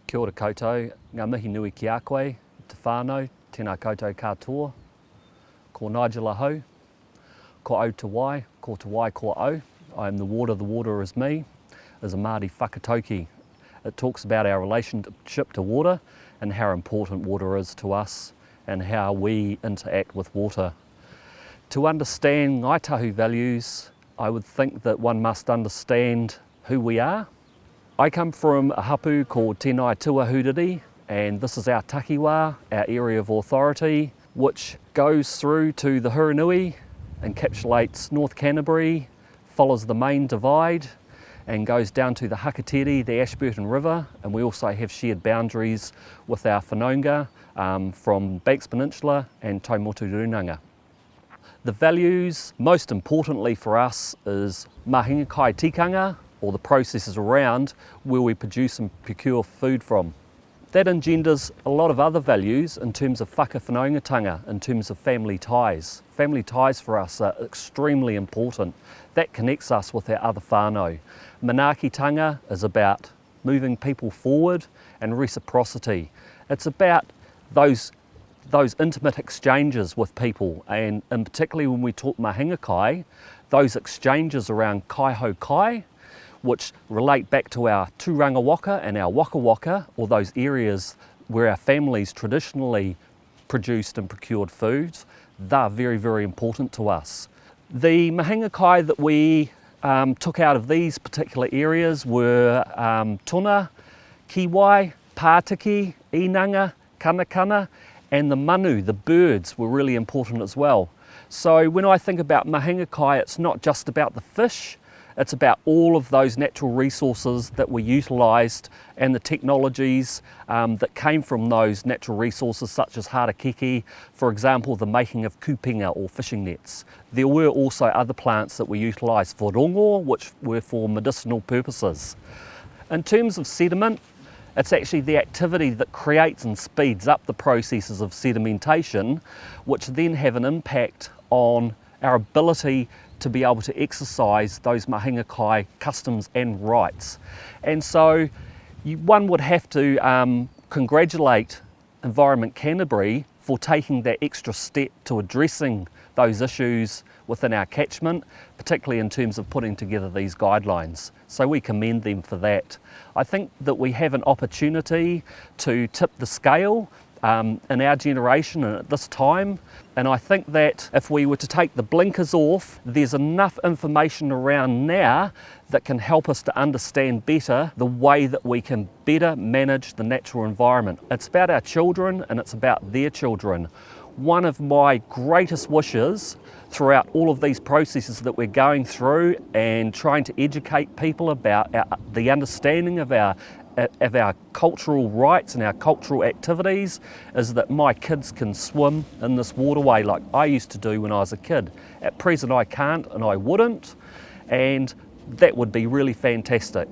Kia ora koutou, ngā mihi nui ki a koe, te whānau, tēnā koutou katoa, ko Nigel Harris, ko au te wai, ko au. I am the water is me, is a Māori whakatauki. It talks about our relationship to water and how important water is to us and how we interact with water. To understand Ngāi Tahu values, I would think that one must understand who we are. I come from a hapu called Ngāi Tūāhuriri, and this is our takiwā, our area of authority, which goes through to the Huranui, encapsulates North Canterbury, follows the main divide and goes down to the Hakateri, the Ashburton River, and we also have shared boundaries with our whanaunga from Banks Peninsula and Taumotu Runanga. The values, most importantly for us, is mahinga kai tikanga, or the processes around where we produce and procure food from. That engenders a lot of other values in terms of whakawhanaungatanga, in terms of family ties. Family ties for us are extremely important. That connects us with our other whānau. Manaakitanga is about moving people forward and reciprocity. It's about those intimate exchanges with people, and particularly when we talk mahinga kai, those exchanges around kai hau kai, which relate back to our tūranga waka and our waka waka, or those areas where our families traditionally produced and procured foods. They're very, very important to us. The mahinga kai that we took out of these particular areas were tuna, kiwai, pātiki, inanga, kanakana, and the manu, the birds, were really important as well. So when I think about mahinga kai, it's not just about the fish, it's about all of those natural resources that were utilised and the technologies that came from those natural resources, such as harakeke, for example, the making of kupenga or fishing nets. There were also other plants that were utilised for rongo, which were for medicinal purposes. In terms of sediment, it's actually the activity that creates and speeds up the processes of sedimentation, which then have an impact on our ability to be able to exercise those mahinga kai customs and rights. And so one would have to congratulate Environment Canterbury for taking that extra step to addressing those issues within our catchment, particularly in terms of putting together these guidelines. So we commend them for that. I think that we have an opportunity to tip the scale in our generation and at this time, and I think that if we were to take the blinkers off, there's enough information around now that can help us to understand better the way that we can better manage the natural environment. It's about our children and it's about their children. One of my greatest wishes throughout all of these processes that we're going through and trying to educate people about the understanding of our cultural rights and our cultural activities is that my kids can swim in this waterway like I used to do when I was a kid. At present I can't and I wouldn't, and that would be really fantastic.